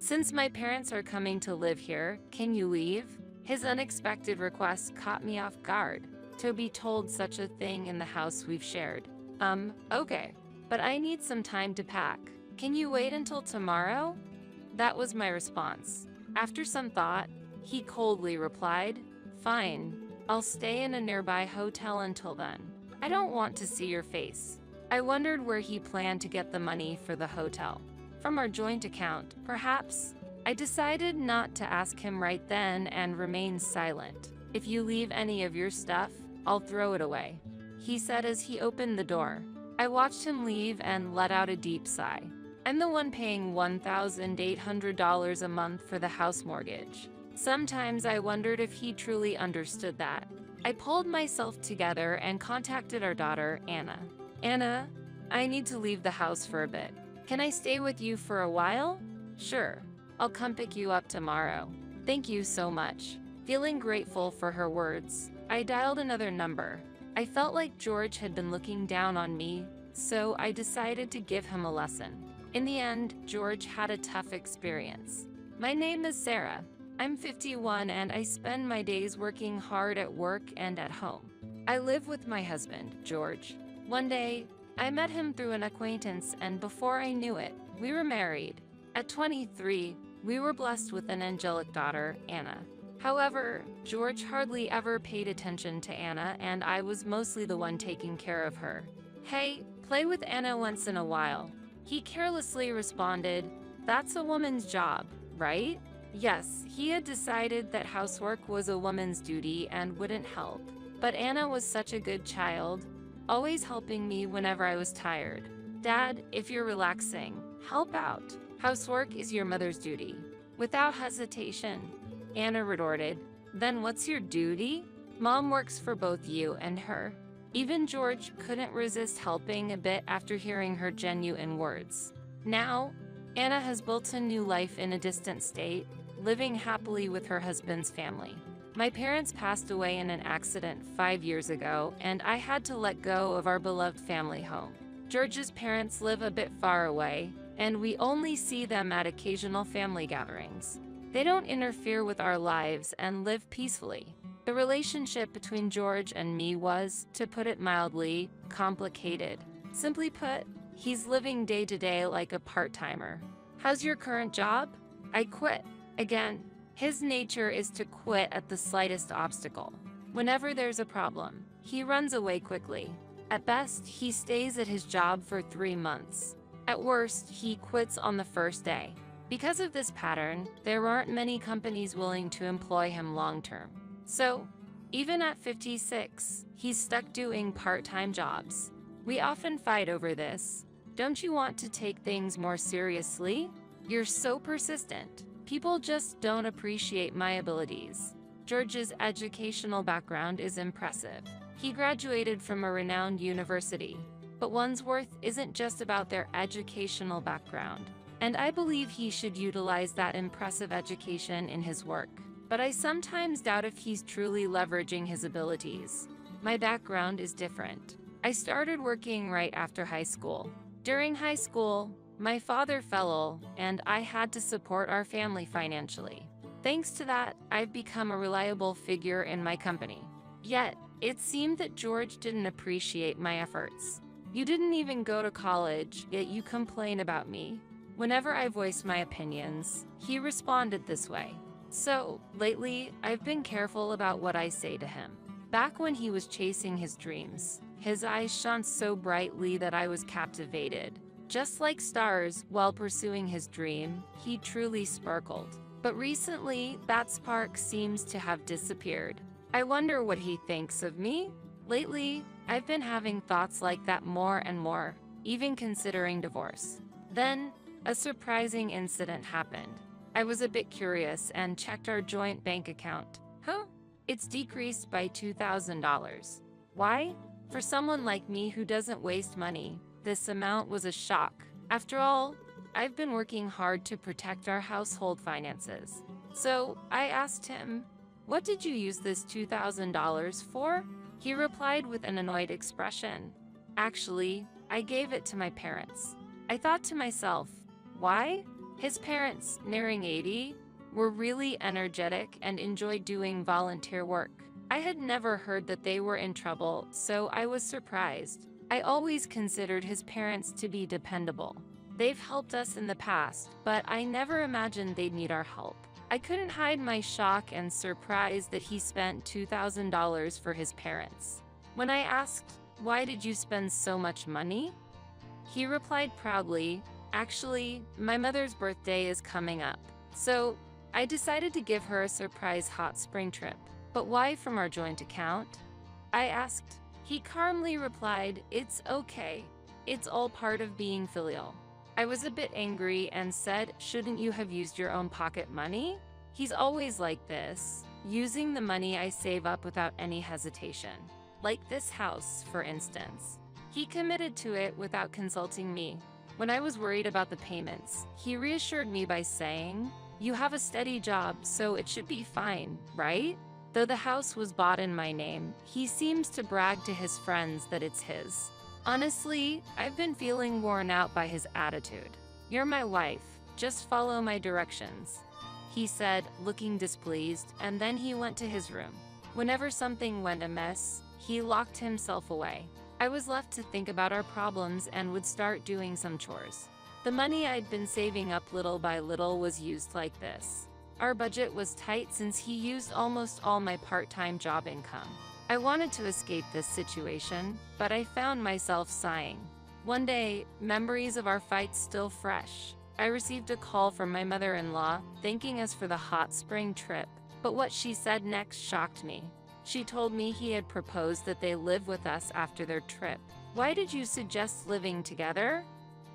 Since my parents are coming to live here, can you leave? His unexpected request caught me off guard. To be told such a thing in the house we've shared. Okay. But I need some time to pack. Can you wait until tomorrow? That was my response. After some thought, he coldly replied, "Fine. I'll stay in a nearby hotel until then. I don't want to see your face." I wondered where he planned to get the money for the hotel. From our joint account, perhaps? I decided not to ask him right then and remained silent. "If you leave any of your stuff, I'll throw it away," he said as he opened the door. I watched him leave and let out a deep sigh. I'm the one paying $1,800 a month for the house mortgage. Sometimes I wondered if he truly understood that. I pulled myself together and contacted our daughter, Anna. "Anna, I need to leave the house for a bit. Can I stay with you for a while?" "Sure. I'll come pick you up tomorrow." "Thank you so much." Feeling grateful for her words, I dialed another number. I felt like George had been looking down on me, so I decided to give him a lesson. In the end, George had a tough experience. "My name is Sarah. I'm 51 and I spend my days working hard at work and at home. I live with my husband, George. One day, I met him through an acquaintance and before I knew it, we were married. At 23, we were blessed with an angelic daughter, Anna. However, George hardly ever paid attention to Anna and I was mostly the one taking care of her. "Hey, play with Anna once in a while." He carelessly responded, "That's a woman's job, right?" Yes, he had decided that housework was a woman's duty and wouldn't help. But Anna was such a good child, always helping me whenever I was tired. "Dad, if you're relaxing, help out. Housework is your mother's duty." Without hesitation, Anna retorted, "Then what's your duty? Mom works for both you and her." Even George couldn't resist helping a bit after hearing her genuine words. Now, Anna has built a new life in a distant state, living happily with her husband's family. My parents passed away in an accident 5 years ago, and I had to let go of our beloved family home. George's parents live a bit far away, and we only see them at occasional family gatherings. They don't interfere with our lives and live peacefully. The relationship between George and me was, to put it mildly, complicated. Simply put, he's living day to day like a part-timer. "How's your current job?" "I quit." Again, his nature is to quit at the slightest obstacle. Whenever there's a problem, he runs away quickly. At best, he stays at his job for 3 months. At worst, he quits on the first day. Because of this pattern, there aren't many companies willing to employ him long-term. So, even at 56, he's stuck doing part-time jobs. We often fight over this. "Don't you want to take things more seriously? You're so persistent. People just don't appreciate my abilities." George's educational background is impressive. He graduated from a renowned university. But one's worth isn't just about their educational background. And I believe he should utilize that impressive education in his work. But I sometimes doubt if he's truly leveraging his abilities. My background is different. I started working right after high school. During high school, my father fell ill, and I had to support our family financially. Thanks to that, I've become a reliable figure in my company. Yet, it seemed that George didn't appreciate my efforts. "You didn't even go to college, yet you complain about me." Whenever I voiced my opinions, he responded this way. So, lately, I've been careful about what I say to him. Back when he was chasing his dreams, his eyes shone so brightly that I was captivated. Just like stars, while pursuing his dream, he truly sparkled. But recently, that spark seems to have disappeared. I wonder what he thinks of me? Lately, I've been having thoughts like that more and more, even considering divorce. Then, a surprising incident happened. I was a bit curious and checked our joint bank account. It's decreased by $2,000. Why? For someone like me who doesn't waste money, this amount was a shock. After all, I've been working hard to protect our household finances. So I asked him, "What did you use this $2,000 for?" He replied with an annoyed expression. "Actually, I gave it to my parents." I thought to myself, why? His parents, nearing 80, were really energetic and enjoyed doing volunteer work. I had never heard that they were in trouble, so I was surprised. I always considered his parents to be dependable. They've helped us in the past, but I never imagined they'd need our help. I couldn't hide my shock and surprise that he spent $2,000 for his parents. When I asked, "Why did you spend so much money?" he replied proudly, "Actually, my mother's birthday is coming up, so I decided to give her a surprise hot spring trip." "But why from our joint account?" I asked. He calmly replied, "It's okay. It's all part of being filial." I was a bit angry and said, "Shouldn't you have used your own pocket money?" He's always like this, using the money I save up without any hesitation. Like this house, for instance. He committed to it without consulting me. When I was worried about the payments, he reassured me by saying, "You have a steady job, so it should be fine, right?" Though the house was bought in my name, he seems to brag to his friends that it's his. Honestly, I've been feeling worn out by his attitude. "You're my wife, just follow my directions," he said, looking displeased, and then he went to his room. Whenever something went amiss, he locked himself away. I was left to think about our problems and would start doing some chores. The money I'd been saving up little by little was used like this. Our budget was tight since he used almost all my part-time job income. I wanted to escape this situation, but I found myself sighing. One day, memories of our fight still fresh. I received a call from my mother-in-law, thanking us for the hot spring trip, but what she said next shocked me. She told me he had proposed that they live with us after their trip. "Why did you suggest living together?"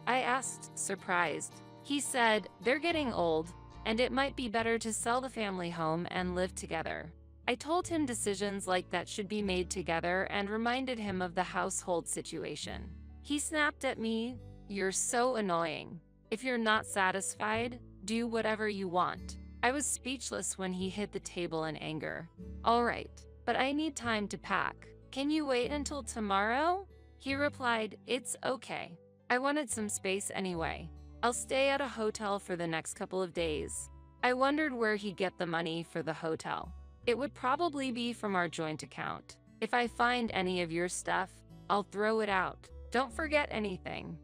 I asked, surprised. He said, "They're getting old, and it might be better to sell the family home and live together." I told him decisions like that should be made together and reminded him of the household situation. He snapped at me, "You're so annoying. If you're not satisfied, do whatever you want." I was speechless when he hit the table in anger. "All right, but I need time to pack. Can you wait until tomorrow?" He replied, "It's okay. I wanted some space anyway. I'll stay at a hotel for the next couple of days." I wondered where he'd get the money for the hotel. "It would probably be from our joint account. If I find any of your stuff, I'll throw it out. Don't forget anything,"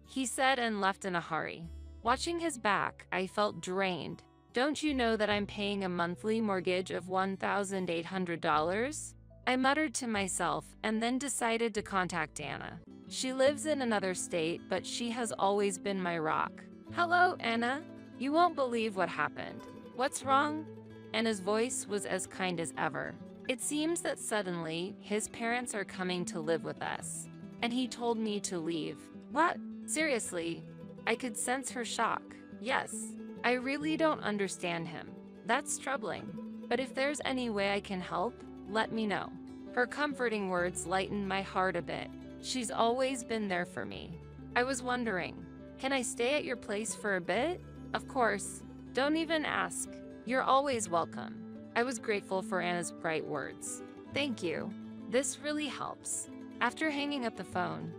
he said and left in a hurry. Watching his back, I felt drained. "Don't you know that I'm paying a monthly mortgage of $1,800? I muttered to myself and then decided to contact Anna. She lives in another state, but she has always been my rock. "Hello, Anna. You won't believe what happened." "What's wrong?" Anna's voice was as kind as ever. "It seems that suddenly, his parents are coming to live with us, and he told me to leave." "What? Seriously?" I could sense her shock. "Yes. I really don't understand him. That's troubling. But if there's any way I can help, let me know." Her comforting words lightened my heart a bit. She's always been there for me. I was wondering, can I stay at your place for a bit? "Of course. Don't even ask. You're always welcome." I was grateful for Anna's bright words. "Thank you. This really helps." After hanging up the phone,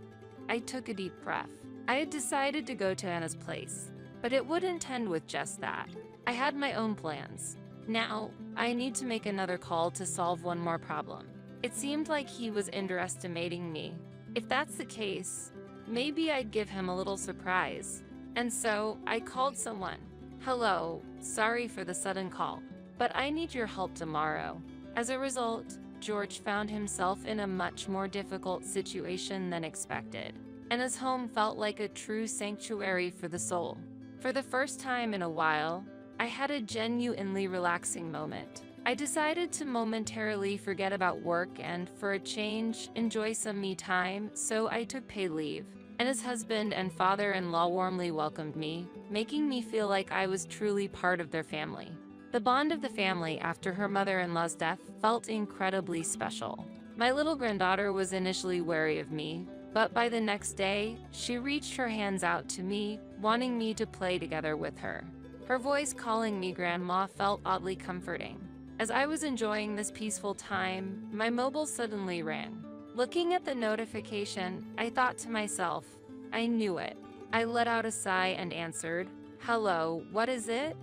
I took a deep breath. I had decided to go to Anna's place, but it wouldn't end with just that. I had my own plans. Now, I need to make another call to solve one more problem. It seemed like he was underestimating me. If that's the case, maybe I'd give him a little surprise. And so, I called someone. "Hello, sorry for the sudden call, but I need your help tomorrow." As a result, George found himself in a much more difficult situation than expected, and his home felt like a true sanctuary for the soul. For the first time in a while, I had a genuinely relaxing moment. I decided to momentarily forget about work and, for a change, enjoy some me time, so I took paid leave. And his husband and father-in-law warmly welcomed me, making me feel like I was truly part of their family. The bond of the family after her mother-in-law's death felt incredibly special. My little granddaughter was initially wary of me, but by the next day, she reached her hands out to me, wanting me to play together with her. Her voice calling me Grandma felt oddly comforting. As I was enjoying this peaceful time, my mobile suddenly rang. Looking at the notification, I thought to myself, I knew it. I let out a sigh and answered, Hello, what is it?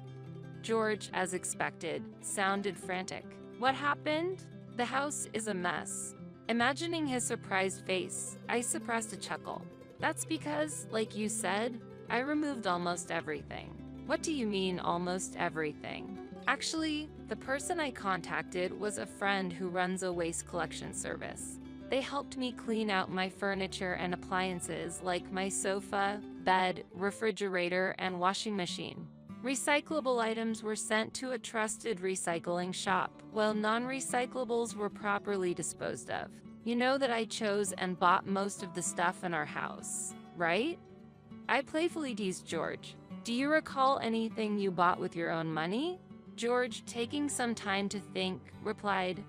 George, as expected, sounded frantic. What happened? The house is a mess. Imagining his surprised face, I suppressed a chuckle. That's because, like you said, I removed almost everything. What do you mean, almost everything? Actually, the person I contacted was a friend who runs a waste collection service. They helped me clean out my furniture and appliances like my sofa, bed, refrigerator, and washing machine. Recyclable items were sent to a trusted recycling shop, while non-recyclables were properly disposed of. You know that I chose and bought most of the stuff in our house, right? I playfully teased George. Do you recall anything you bought with your own money? George, taking some time to think, replied,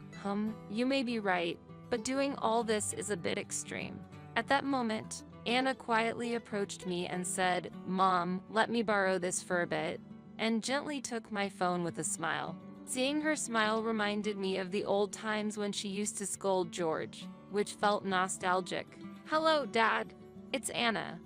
you may be right, but doing all this is a bit extreme. At that moment, Anna quietly approached me and said, Mom, let me borrow this for a bit, and gently took my phone with a smile. Seeing her smile reminded me of the old times when she used to scold George, which felt nostalgic. Hello, Dad. It's Anna.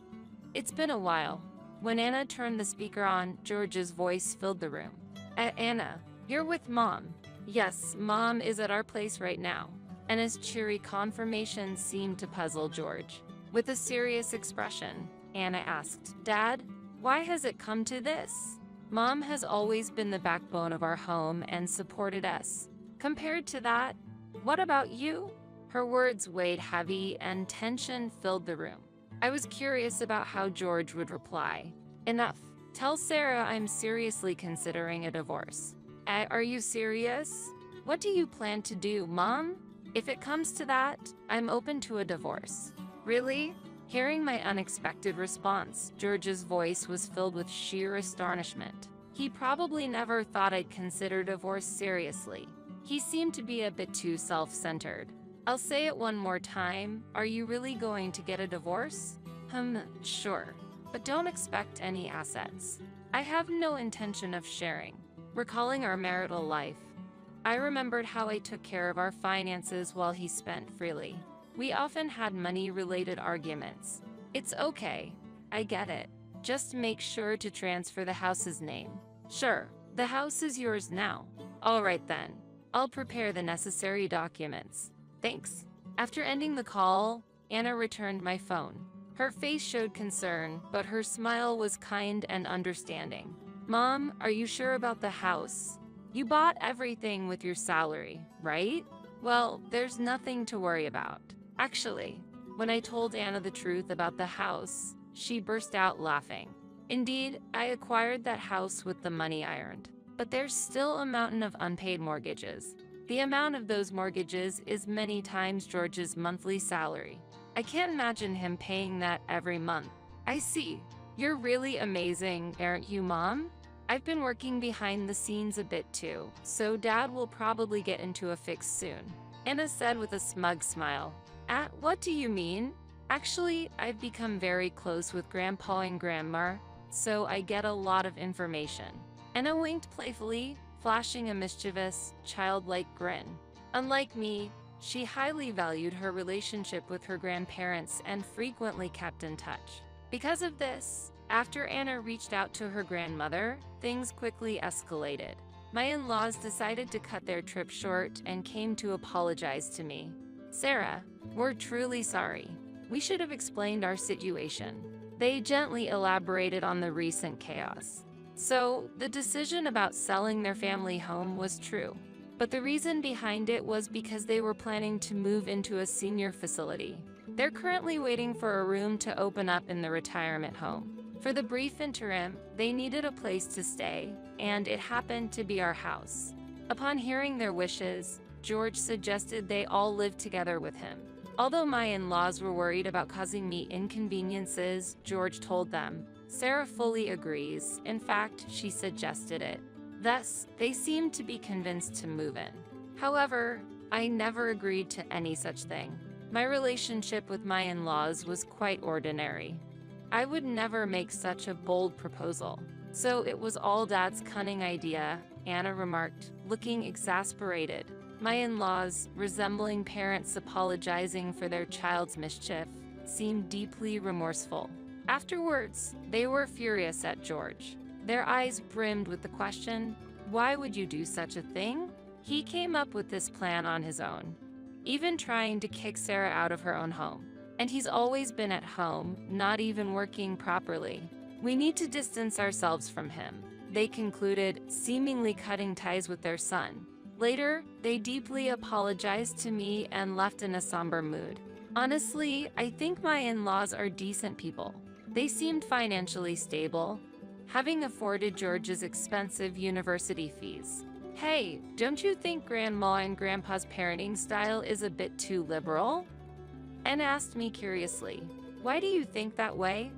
It's been a while. When Anna turned the speaker on, George's voice filled the room. Anna, you're with Mom. Yes, Mom is at our place right now. Anna's cheery confirmation seemed to puzzle George. With a serious expression, Anna asked, Dad, why has it come to this? Mom has always been the backbone of our home and supported us. Compared to that, what about you? Her words weighed heavy and tension filled the room. I was curious about how George would reply. Enough. Tell Sarah I'm seriously considering a divorce. Are you serious? What do you plan to do, Mom? If it comes to that, I'm open to a divorce. Really? Hearing my unexpected response, George's voice was filled with sheer astonishment. He probably never thought I'd consider divorce seriously. He seemed to be a bit too self-centered. I'll say it one more time. Are you really going to get a divorce? Sure. But don't expect any assets. I have no intention of sharing. Recalling our marital life, I remembered how I took care of our finances while he spent freely. We often had money-related arguments. It's okay. I get it. Just make sure to transfer the house's name. Sure, the house is yours now. All right then. I'll prepare the necessary documents. Thanks. After ending the call, Anna returned my phone. Her face showed concern, but her smile was kind and understanding. Mom, are you sure about the house? You bought everything with your salary, right? Well, there's nothing to worry about. Actually, when I told Anna the truth about the house, she burst out laughing. Indeed, I acquired that house with the money I earned. But there's still a mountain of unpaid mortgages. The amount of those mortgages is many times George's monthly salary. I can't imagine him paying that every month. I see. You're really amazing, aren't you, Mom? I've been working behind the scenes a bit too, so Dad will probably get into a fix soon. Anna said with a smug smile. What do you mean? Actually, I've become very close with Grandpa and Grandma, so I get a lot of information. Anna winked playfully, flashing a mischievous, childlike grin. Unlike me, she highly valued her relationship with her grandparents and frequently kept in touch. Because of this, after Anna reached out to her grandmother, things quickly escalated. My in-laws decided to cut their trip short and came to apologize to me. Sarah, we're truly sorry. We should have explained our situation. They gently elaborated on the recent chaos. So, the decision about selling their family home was true. But the reason behind it was because they were planning to move into a senior facility. They're currently waiting for a room to open up in the retirement home. For the brief interim, they needed a place to stay, and it happened to be our house. Upon hearing their wishes, George suggested they all live together with him. Although my in-laws were worried about causing me inconveniences, George told them, Sarah fully agrees. In fact, she suggested it. Thus, they seemed to be convinced to move in. However, I never agreed to any such thing. My relationship with my in-laws was quite ordinary. I would never make such a bold proposal. So it was all Dad's cunning idea, Anna remarked, looking exasperated. My in-laws, resembling parents apologizing for their child's mischief, seemed deeply remorseful. Afterwards, they were furious at George. Their eyes brimmed with the question, "Why would you do such a thing?" He came up with this plan on his own, even trying to kick Sarah out of her own home. And he's always been at home, not even working properly. We need to distance ourselves from him, they concluded, seemingly cutting ties with their son. Later, they deeply apologized to me and left in a somber mood. Honestly, I think my in-laws are decent people. They seemed financially stable, having afforded George's expensive university fees. Hey, don't you think Grandma and Grandpa's parenting style is a bit too liberal? Anne asked me curiously, "Why do you think that way?"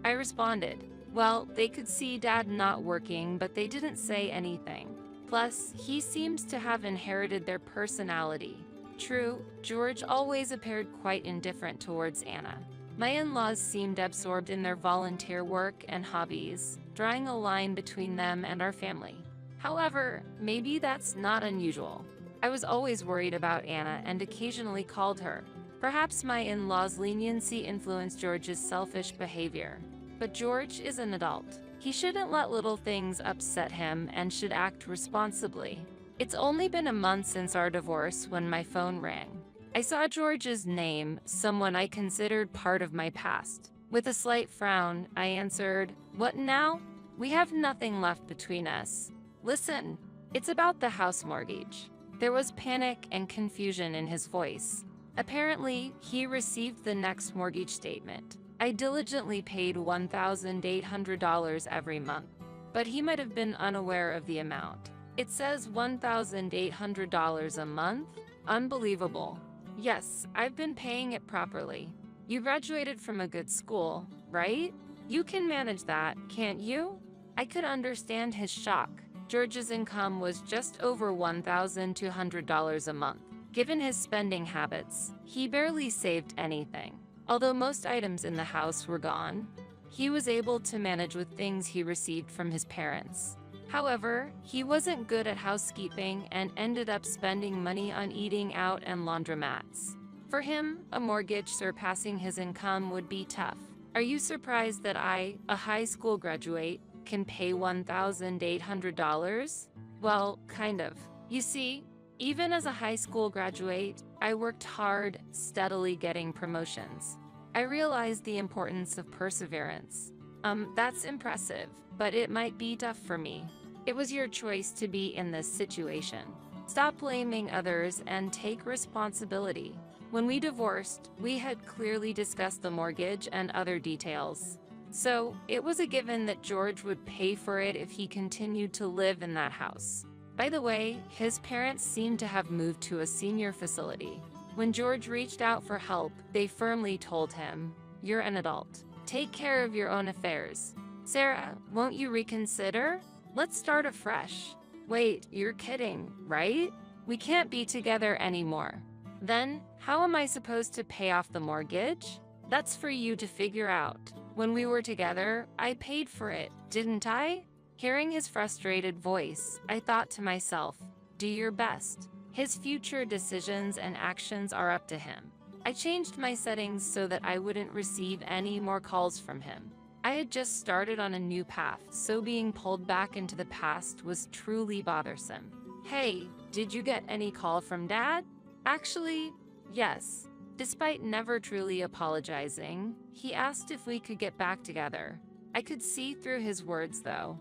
I responded, "Well, they could see Dad not working, but they didn't say anything. Plus, he seems to have inherited their personality." True, George always appeared quite indifferent towards Anna. My in-laws seemed absorbed in their volunteer work and hobbies, drawing a line between them and our family. However, maybe that's not unusual. I was always worried about Anna and occasionally called her. Perhaps my in-laws' leniency influenced George's selfish behavior. But George is an adult. He shouldn't let little things upset him and should act responsibly. It's only been a month since our divorce when my phone rang. I saw George's name, someone I considered part of my past. With a slight frown, I answered, "What now? We have nothing left between us. Listen, it's about the house mortgage." There was panic and confusion in his voice. Apparently, he received the next mortgage statement. I diligently paid $1,800 every month, but he might have been unaware of the amount. It says $1,800 a month? Unbelievable. Yes, I've been paying it properly. You graduated from a good school, right? You can manage that, can't you? I could understand his shock. George's income was just over $1,200 a month. Given his spending habits, he barely saved anything. Although most items in the house were gone, he was able to manage with things he received from his parents. However, he wasn't good at housekeeping and ended up spending money on eating out and laundromats. For him, a mortgage surpassing his income would be tough. Are you surprised that I, a high school graduate, can pay $1,800? Well, kind of. You see, even as a high school graduate, I worked hard, steadily getting promotions. I realized the importance of perseverance. That's impressive, but it might be tough for me. It was your choice to be in this situation. Stop blaming others and take responsibility. When we divorced, we had clearly discussed the mortgage and other details. So, it was a given that George would pay for it if he continued to live in that house. By the way, his parents seemed to have moved to a senior facility. When George reached out for help, they firmly told him, "You're an adult. Take care of your own affairs. Sarah, won't you reconsider? Let's start afresh." Wait, you're kidding, right? We can't be together anymore. Then, how am I supposed to pay off the mortgage? That's for you to figure out. When we were together, I paid for it, didn't I? Hearing his frustrated voice, I thought to myself, do your best. His future decisions and actions are up to him. I changed my settings so that I wouldn't receive any more calls from him. I had just started on a new path, so being pulled back into the past was truly bothersome. Hey, did you get any call from Dad? Actually, yes. Despite never truly apologizing, he asked if we could get back together. I could see through his words though.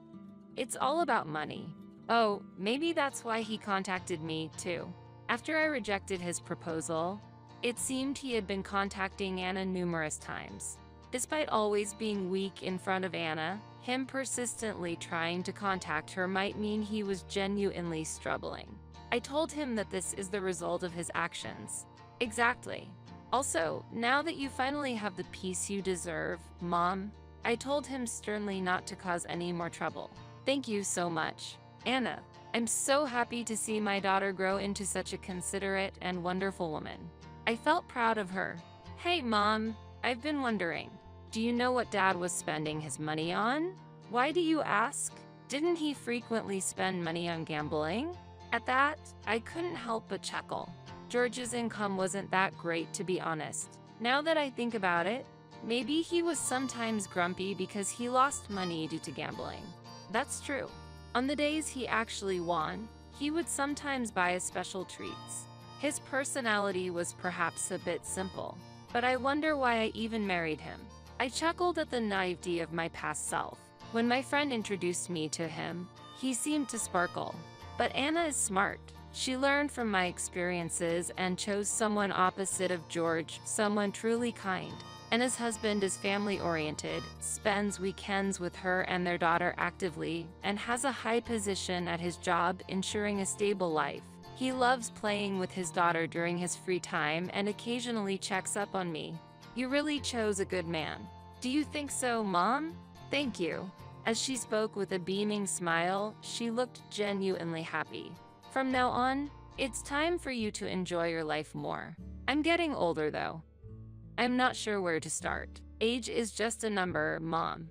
It's all about money. Oh, maybe that's why he contacted me too. After I rejected his proposal, it seemed he had been contacting Anna numerous times. Despite always being weak in front of Anna, him persistently trying to contact her might mean he was genuinely struggling. I told him that this is the result of his actions. Exactly. Also, now that you finally have the peace you deserve, Mom, I told him sternly not to cause any more trouble. Thank you so much. Anna, I'm so happy to see my daughter grow into such a considerate and wonderful woman. I felt proud of her. Hey, Mom, I've been wondering, do you know what Dad was spending his money on? Why do you ask? Didn't he frequently spend money on gambling? At that, I couldn't help but chuckle. George's income wasn't that great, to be honest. Now that I think about it, maybe he was sometimes grumpy because he lost money due to gambling. That's true. On the days he actually won, he would sometimes buy us special treats. His personality was perhaps a bit simple, but I wonder why I even married him. I chuckled at the naivety of my past self. When my friend introduced me to him, he seemed to sparkle. But Anna is smart. She learned from my experiences and chose someone opposite of George, someone truly kind. Anna's husband is family-oriented, spends weekends with her and their daughter actively, and has a high position at his job, ensuring a stable life. He loves playing with his daughter during his free time and occasionally checks up on me. You really chose a good man. Do you think so, Mom? Thank you. As she spoke with a beaming smile, she looked genuinely happy. From now on, it's time for you to enjoy your life more. I'm getting older though. I'm not sure where to start. Age is just a number, Mom.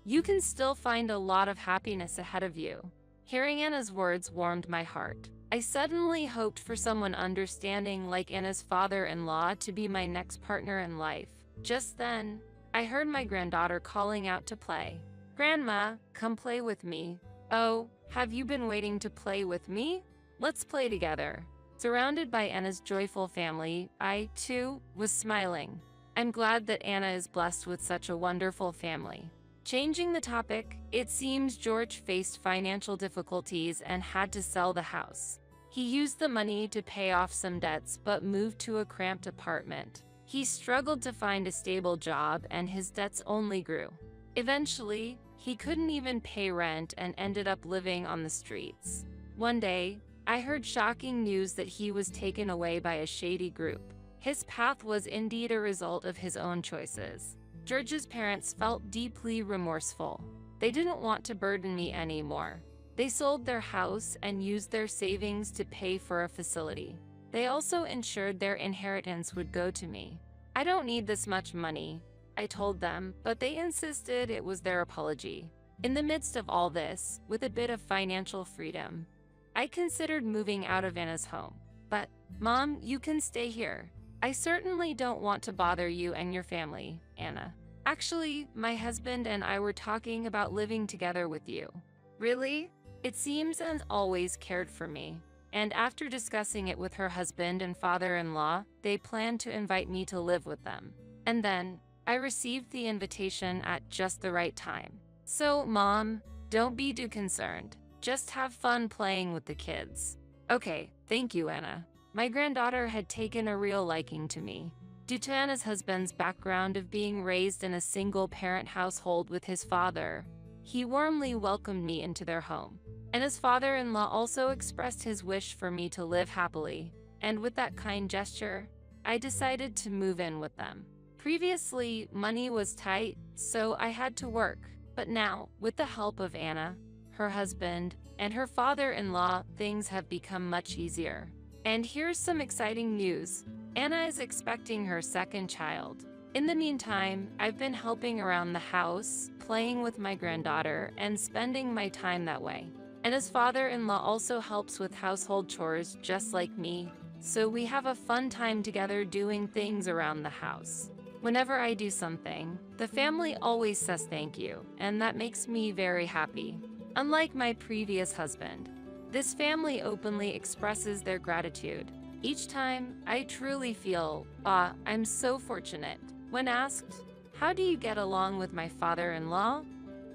You can still find a lot of happiness ahead of you. Hearing Anna's words warmed my heart. I suddenly hoped for someone understanding like Anna's father-in-law to be my next partner in life. Just then, I heard my granddaughter calling out to play. Grandma, come play with me. Oh, have you been waiting to play with me? Let's play together. Surrounded by Anna's joyful family, I, too, was smiling. I'm glad that Anna is blessed with such a wonderful family. Changing the topic, it seems George faced financial difficulties and had to sell the house. He used the money to pay off some debts but moved to a cramped apartment. He struggled to find a stable job and his debts only grew. Eventually, he couldn't even pay rent and ended up living on the streets. One day, I heard shocking news that he was taken away by a shady group. His path was indeed a result of his own choices. George's parents felt deeply remorseful. They didn't want to burden me anymore. They sold their house and used their savings to pay for a facility. They also ensured their inheritance would go to me. I don't need this much money, I told them, but they insisted it was their apology. In the midst of all this, with a bit of financial freedom, I considered moving out of Anna's home. But, Mom, you can stay here. I certainly don't want to bother you and your family, Anna. Actually, my husband and I were talking about living together with you. Really? It seems Anna's always cared for me. And after discussing it with her husband and father-in-law, they planned to invite me to live with them. And then, I received the invitation at just the right time. So, Mom, don't be too concerned. Just have fun playing with the kids. Okay, thank you, Anna. My granddaughter had taken a real liking to me. Due to Anna's husband's background of being raised in a single-parent household with his father, he warmly welcomed me into their home. Anna's father-in-law also expressed his wish for me to live happily, and with that kind gesture, I decided to move in with them. Previously, money was tight, so I had to work. But now, with the help of Anna, her husband, and her father-in-law, things have become much easier. And here's some exciting news. Anna is expecting her second child. In the meantime, I've been helping around the house, playing with my granddaughter, and spending my time that way. Anna's father-in-law also helps with household chores just like me, so we have a fun time together doing things around the house. Whenever I do something, the family always says thank you, and that makes me very happy. Unlike my previous husband, this family openly expresses their gratitude. Each time, I truly feel, I'm so fortunate. When asked, how do you get along with my father-in-law?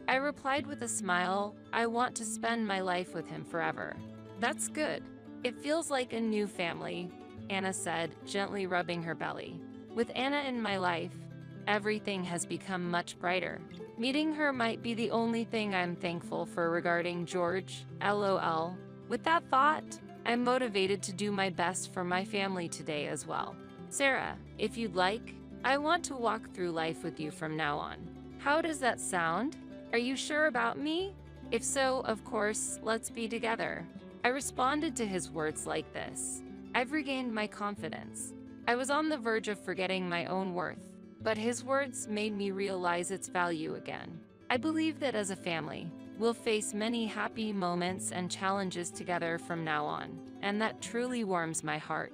I replied with a smile, I want to spend my life with him forever. That's good. It feels like a new family, Anna said, gently rubbing her belly. With Anna in my life, everything has become much brighter. Meeting her might be the only thing I'm thankful for regarding George, LOL. With that thought, I'm motivated to do my best for my family today as well. Sarah, if you'd like, I want to walk through life with you from now on. How does that sound? Are you sure about me? If so, of course, let's be together. I responded to his words like this. I've regained my confidence. I was on the verge of forgetting my own worth, but his words made me realize its value again. I believe that as a family, we'll face many happy moments and challenges together from now on, and that truly warms my heart.